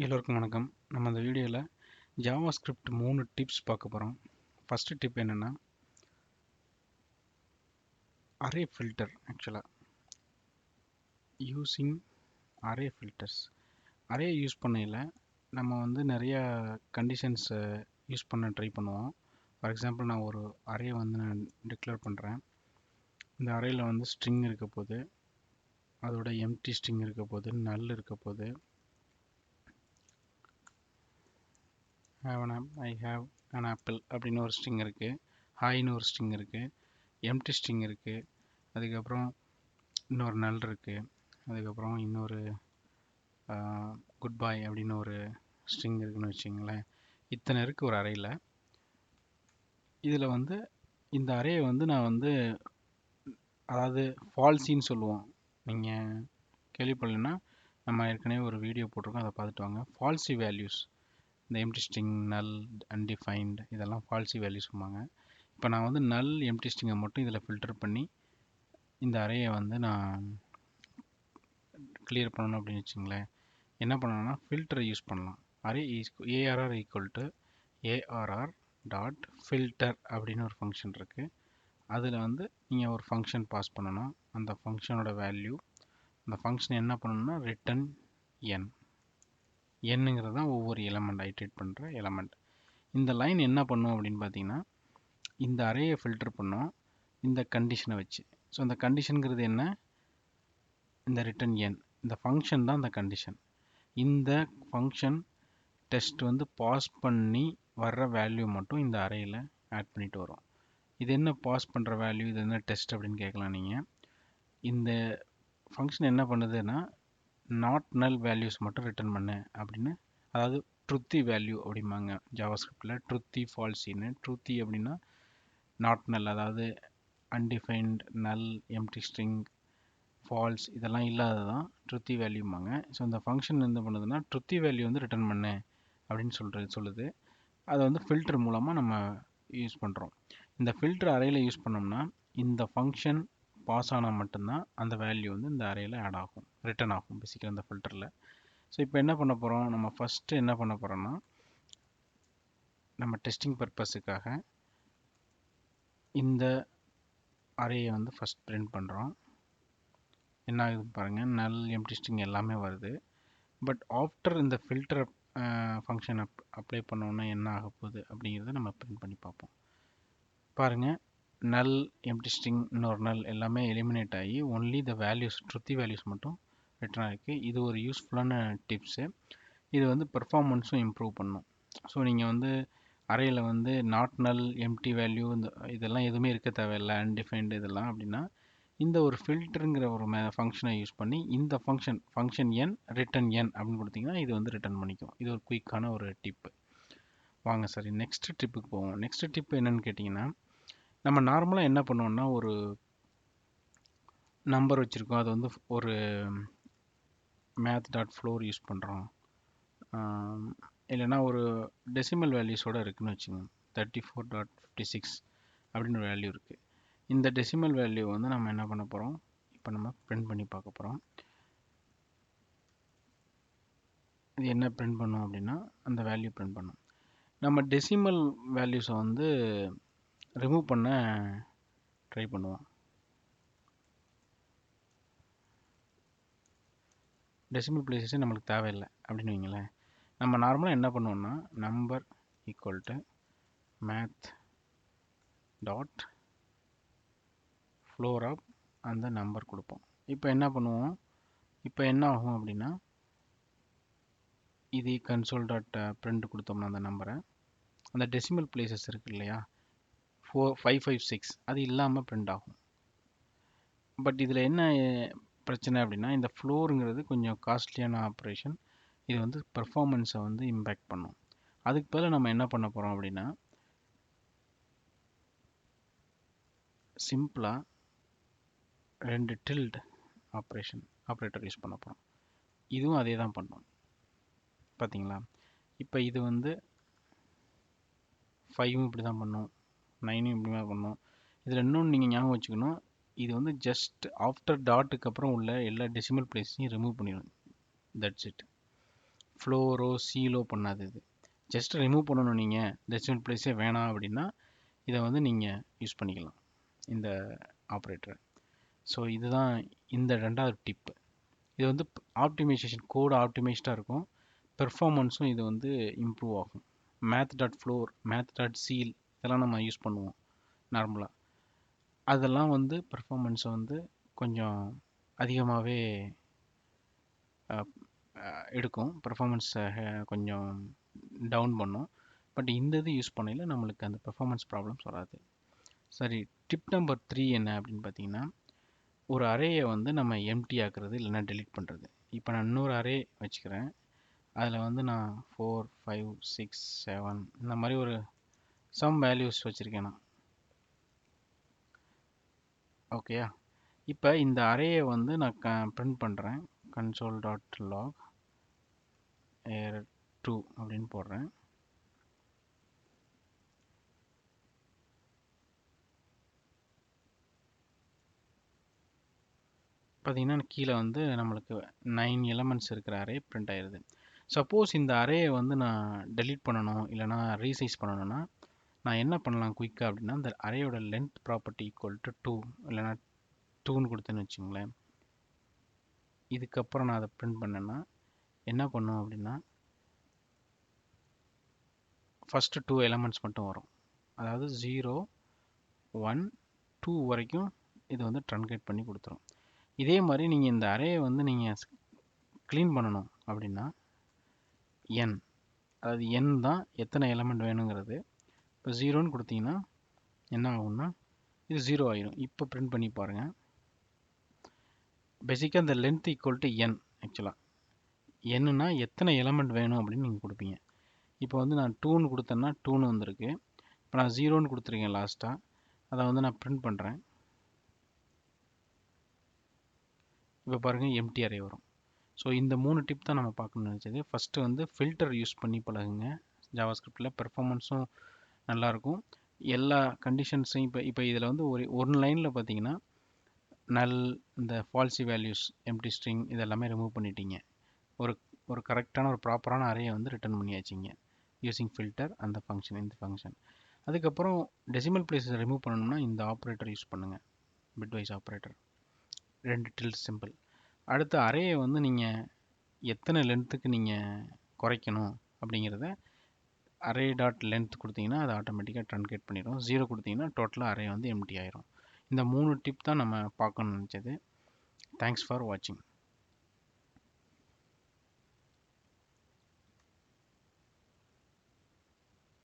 எல்லோருக்கும் வணக்கம். நம்ம இந்த வீடியோவில் JavaScript 3 டிப்ஸ் பார்க்க போகிறோம். ஃபஸ்ட்டு டிப் என்னென்னா அரே ஃபில்டர். ஆக்சுவலாக using array filters. Array use பண்ணையில் நம்ம வந்து நிறையா கண்டிஷன்ஸை யூஸ் பண்ண ட்ரை பண்ணுவோம். ஃபார் எக்ஸாம்பிள், நான் ஒரு அரே வந்து நான் டிக்ளேர் பண்ணுறேன். இந்த அரேயில் வந்து ஸ்ட்ரிங் இருக்க போது, அதோட எம்டி ஸ்ட்ரிங் இருக்க போது, நல் இருக்க போது, I have an apple அப்படின்னு ஒரு ஸ்ட்ரிங் இருக்குது, ஹாய்னு ஒரு ஸ்ட்ரிங் இருக்குது, எம்டி ஸ்ட்ரிங் இருக்குது, அதுக்கப்புறம் இன்னொரு நல் இருக்குது, அதுக்கப்புறம் இன்னொரு குட் பாய் அப்படின்னு ஒரு ஸ்ட்ரிங் இருக்குன்னு வச்சுங்களேன். இத்தனை இருக்குது ஒரு அரேயில். இதில் வந்து இந்த அரேயை வந்து நான் வந்து அதாவது ஃபால்சின்னு சொல்லுவோம். நீங்கள் கேள்விப்படலைன்னா நம்ம ஏற்கனவே ஒரு வீடியோ போட்டிருக்கோம், அதை பார்த்துட்டு வாங்க. ஃபால்சி வேல்யூஸ், இந்த எம்டி ஸ்ட்ரிங், நல், undefined இதெல்லாம் ஃபால்சி வேல்யூஸ் சொல்லுவாங்க. இப்போ நான் வந்து நல் எம்டி ஸ்ட்ரிங்கை மட்டும் இதில் ஃபில்டர் பண்ணி இந்த அரேயை வந்து நான் கிளியர் பண்ணணும் அப்படின்னு வச்சுங்களேன். என்ன பண்ணணும்னா ஃபில்டரை யூஸ் பண்ணலாம். Array ARR equal to ARR dot filter அப்படின்னு ஒரு ஃபங்க்ஷன் இருக்குது. அதில் வந்து நீங்கள் ஒரு ஃபங்க்ஷன் பாஸ் பண்ணணும். அந்த ஃபங்க்ஷனோட வேல்யூ, அந்த ஃபங்க்ஷன் என்ன பண்ணணும்னா ரிட்டன் என். என்னங்கிறது தான் ஒவ்வொரு எலமெண்ட், ஐட்ரேட் பண்ணுற எலமெண்ட். இந்த லைன் என்ன பண்ணும் அப்படின்னு பார்த்தீங்கன்னா, இந்த அரேயை ஃபில்டர் பண்ணோம் இந்த கண்டிஷனை வச்சு. ஸோ அந்த கண்டிஷனுங்கிறது என்ன? இந்த ரிட்டன் என். இந்த ஃபங்க்ஷன் தான் இந்த கண்டிஷன். இந்த ஃபங்க்ஷன் டெஸ்ட் வந்து பாஸ் பண்ணி வர்ற வேல்யூ மட்டும் இந்த அரேயில் ஆட் பண்ணிட்டு வரும். இது என்ன பாஸ் பண்ணுற வேல்யூ, இது என்ன டெஸ்ட் அப்படின்னு கேட்கலாம் நீங்கள். இந்த ஃபங்க்ஷன் என்ன பண்ணுதுன்னா நாட் நல் வேல்யூஸ் மட்டும் ரிட்டர்ன் பண்ணு அப்படின்னு, அதாவது ட்ருத்தி வேல்யூ அப்படிம்பாங்க ஜாவாஸ்கிரிப்டில். ட்ருத்தி, ஃபால்சின்னு. ட்ருத்தி அப்படின்னா நாட் நல், அதாவது undefined, நல், எம்டி ஸ்ட்ரிங், ஃபால்ஸ் இதெல்லாம் இல்லாததான் ட்ருத்தி வேல்யூம்பாங்க. ஸோ இந்த ஃபங்க்ஷன் என்ன பண்ணுதுன்னா ட்ருத்தி வேல்யூ வந்து ரிட்டர்ன் பண்ணு அப்படின்னு சொல்லுது. அதை வந்து ஃபில்டர் மூலமாக நம்ம யூஸ் பண்ணுறோம். இந்த ஃபில்டர் அரேயில் யூஸ் பண்ணோம்னா இந்த ஃபங்க்ஷன் பாஸ் ஆனால் மட்டும்தான் அந்த வேல்யூ வந்து இந்த அரேயில் ஆட் ஆகும், ரிட்டர்ன் ஆகும் பேசிக்கலாக இந்த ஃபில்டரில். ஸோ இப்போ என்ன பண்ண போகிறோம், நம்ம ஃபஸ்ட்டு என்ன பண்ண போகிறோம்னா நம்ம டெஸ்டிங் பர்பஸுக்காக இந்த அரேயை வந்து ஃபஸ்ட் பிரிண்ட் பண்ணுறோம். என்ன ஆகுதுன்னு பாருங்கள், நல், எம்டி ஸ்ட்ரிங் எல்லாமே வருது. பட் ஆஃப்டர் இந்த ஃபில்டர் ஃபங்க்ஷன் அப்ளை பண்ணோன்னா என்ன ஆக போகுது அப்படிங்கிறத நம்ம பிரிண்ட் பண்ணி பார்ப்போம். பாருங்கள், நல், எம்டி ஸ்ட்ரிங், இன்னொரு நல் எல்லாமே எலிமினேட் ஆகி ஒன்லி த வேல்யூஸ், ட்ருத்தி வேல்யூஸ் மட்டும் ரிட்டர்ன் ஆகிருக்கு. இது ஒரு யூஸ்ஃபுல்லான டிப்ஸு. இது வந்து பெர்ஃபார்மன்ஸும் இம்ப்ரூவ் பண்ணும். ஸோ நீங்கள் வந்து அரேயில் வந்து நாட் நல், எம்டி வேல்யூ இதெல்லாம் எதுவுமே இருக்க தேவையில்லை, அன்டிஃபைன்டு இதெல்லாம் அப்படின்னா இந்த ஒரு ஃபில்டருங்கிற ஒரு ஃபங்க்ஷனை யூஸ் பண்ணி இந்த ஃபங்க்ஷன் என் ரிட்டன் என் அப்படின்னு கொடுத்தீங்கன்னா இது வந்து ரிட்டர்ன் பண்ணிக்கும். இது ஒரு குயிக்கான ஒரு டிப்பு. வாங்க சரி நெக்ஸ்ட் டிப்புக்கு போவோம். நெக்ஸ்ட் டிப் என்னன்னு கேட்டிங்கன்னா, நம்ம நார்மலாக என்ன பண்ணுவோம்னா ஒரு நம்பர் வச்சுருக்கோம், அது வந்து ஒரு Math.floor யூஸ் பண்ணுறோம், இல்லைன்னா ஒரு டெசிமல் வேல்யூஸோடு இருக்குதுன்னு வச்சுங்க, 34.56 அப்படின்னு ஒரு வேல்யூ இருக்குது. இந்த டெசிமல் வேல்யூ வந்து நம்ம என்ன பண்ண போகிறோம், இப்போ நம்ம பிரிண்ட் பண்ணி பார்க்க போகிறோம். இது என்ன பிரிண்ட் பண்ணோம் அப்படின்னா அந்த வேல்யூ பிரிண்ட் பண்ணோம். நம்ம டெசிமல் வேல்யூஸை வந்து ரிமூவ் பண்ண ட்ரை பண்ணுவோம். டெசிமல் பிளேசஸே நம்மளுக்கு தேவையில்லை அப்படின்னு வைங்களேன். நம்ம நார்மலாக என்ன பண்ணுவோம்னா number equal to Math.floor of அந்த நம்பர் கொடுப்போம். இப்போ என்ன பண்ணுவோம், இப்போ என்ன ஆகும் அப்படின்னா இது console.print கொடுத்தோம்னா அந்த நம்பரை, அந்த டெசிமல் பிளேசஸ் இருக்கு இல்லையா 4556 அது இல்லாமல் பிரிண்ட் ஆகும். பட் இதில் என்ன பிரச்சனை அப்படின்னா இந்த ஃப்ளோருங்கிறது கொஞ்சம் காஸ்ட்லியான ஆப்ரேஷன். இது வந்து பெர்ஃபார்மன்ஸை வந்து இம்பேக்ட் பண்ணும். அதுக்கு பதிலாக நம்ம என்ன பண்ண போகிறோம் அப்படின்னா சிம்பிளாக 2 tilde ஆப்ரேட்டர் யூஸ் பண்ண போகிறோம். இதுவும் அதே தான் பண்ணோம் பார்த்தீங்களா. இப்போ இது வந்து 5ம் இப்படி தான் பண்ணோம், 9ம் இப்படி தான் பண்ணோம். இதில் இன்னொன்று நீங்கள் ஞாபகம் வச்சுக்கணும், இது வந்து ஜஸ்ட் ஆஃப்டர் டாட்டுக்கு அப்புறம் உள்ள எல்லா டெசிமல் பிளேஸையும் ரிமூவ் பண்ணிடும். That's it. ஃப்ளோரோ சீலோ பண்ணாது இது. ஜஸ்ட் ரிமூவ் பண்ணணும். நீங்கள் டெசிமல் பிளேஸே வேணாம் அப்படின்னா இதை வந்து நீங்கள் யூஸ் பண்ணிக்கலாம் இந்த ஆப்ரேட்டரை. ஸோ இதுதான் இந்த ரெண்டாவது டிப்பு. இது வந்து ஆப்டிமைசேஷன் கோடு ஆப்டிமைஸ்டாக இருக்கும். பெர்ஃபார்மன்ஸும் இது வந்து இம்ப்ரூவ் ஆகும். Math.floor, Math.seal இதெல்லாம் நம்ம யூஸ் பண்ணுவோம் நார்மலாக. அதெல்லாம் வந்து பெர்ஃபார்மன்ஸை வந்து கொஞ்சம் அதிகமாகவே எடுக்கும். பெர்ஃபார்மன்ஸை கொஞ்சம் டவுன் பண்ணும். பட் இந்த இது யூஸ் பண்ணையில் நம்மளுக்கு அந்த பெர்ஃபார்மன்ஸ் ப்ராப்ளம்ஸ் வராது. சரி, டிப் நம்பர் 3 என்ன அப்படின்னு பார்த்தீங்கன்னா, ஒரு அரேயை வந்து நம்ம எம்டி ஆக்குறது இல்லைன்னா டெலீட் பண்ணுறது. இப்போ நான் இன்னொரு அரே வச்சுக்கிறேன். அதில் வந்து நான் 4, 5, 6, 7 இந்த மாதிரி ஒரு சம் வேல்யூஸ் வச்சுருக்கேன் நான். ஓகேயா? இப்போ இந்த அரேயை வந்து நான் பிரிண்ட் பண்ணுறேன். console.log error2 அப்படின்னு போடுறேன். பார்த்தீங்கன்னா கீழே வந்து நம்மளுக்கு 9 எலமெண்ட்ஸ் இருக்கிற அரே பிரிண்ட் ஆயிடுது. சப்போஸ் இந்த அரேயை வந்து நான் டெலீட் பண்ணணும் இல்லைனா ரீசைஸ் பண்ணணும்னா நான் என்ன பண்ணலாம் குயிக்காக அப்படின்னா, இந்த அரேயோட லென்த் ப்ராப்பர்ட்டி ஈக்குவல் டு 2 இல்லைனா 2ன்னு கொடுத்தேன்னு வச்சுங்களேன். இதுக்கப்புறம் நான் அதை பிரிண்ட் பண்ணேன்னா என்ன பண்ணும் அப்படின்னா, ஃபஸ்ட்டு 2 எலமெண்ட்ஸ் மட்டும் வரும். அதாவது 0, 1, 2 வரைக்கும் இது வந்து ட்ரன்கேட் பண்ணி கொடுத்துரும். இதே மாதிரி நீங்கள் இந்த அரேயை வந்து நீங்கள் க்ளீன் பண்ணணும் அப்படின்னா n, அதாவது n தான் எத்தனை எலமெண்ட் வேணுங்கிறது. இப்போ 0ன்னு கொடுத்தீங்கன்னா என்ன ஆகும்னா இது 0 ஆயிடும். இப்போ பிரிண்ட் பண்ணி பாருங்கள். பேசிக்காக இந்த லென்த் ஈக்குவல் டு n. ஆக்சுவலாக என்னன்னா எத்தனை எலமெண்ட் வேணும் அப்படின்னு நீங்கள் கொடுப்பீங்க. இப்போ வந்து நான் 2ன்னு கொடுத்தேன்னா 2ன்னு வந்திருக்கு. இப்போ நான் 0ன்னு கொடுத்துருக்கேன் லாஸ்ட்டாக. அதை வந்து நான் பிரிண்ட் பண்ணுறேன். இப்போ பாருங்கள் எம்டி அரே வரும். ஸோ இந்த 3 டிப் தான் நம்ம பார்க்கணும்னு நினச்சது. ஃபஸ்ட்டு வந்து ஃபில்டர் யூஸ் பண்ணி பழகுங்க ஜாவாஸ்கிரிப்டில். பெர்ஃபார்மன்ஸும் நல்லாயிருக்கும். எல்லா கண்டிஷன்ஸையும் இப்போ இதில் வந்து ஒரு லைனில் பார்த்தீங்கன்னா நல், இந்த ஃபால்சி வேல்யூஸ், எம்டி ஸ்ட்ரிங் இதெல்லாமே ரிமூவ் பண்ணிட்டீங்க. ஒரு கரெக்டான ஒரு ப்ராப்பரான அரேயை வந்து ரிட்டர்ன் பண்ணியாச்சிங்க யூஸிங் ஃபில்டர் அந்த ஃபங்க்ஷன், இந்த ஃபங்க்ஷன். அதுக்கப்புறம் டெசிமல் பிளேஸை ரிமூவ் பண்ணணும்னா இந்த ஆப்ரேட்டர் யூஸ் பண்ணுங்கள், பிட்வைஸ் ஆப்ரேட்டர். 2 tilde simple. அடுத்து அரேயை வந்து நீங்கள் எத்தனை லென்த்துக்கு நீங்கள் குறைக்கணும் அப்படிங்கிறத அரே டாட் லென்த் கொடுத்தீங்கன்னா அது ஆட்டோமேட்டிக்காக ட்ரன்கேட் பண்ணிடும். 0 கொடுத்தீங்கன்னா டோட்டலாக அரே வந்து எம்டி ஆயிரும். இந்த 3 டிப் தான் நம்ம பார்க்கணும்னு நினச்சது. தேங்க்ஸ் ஃபார் வாட்சிங்.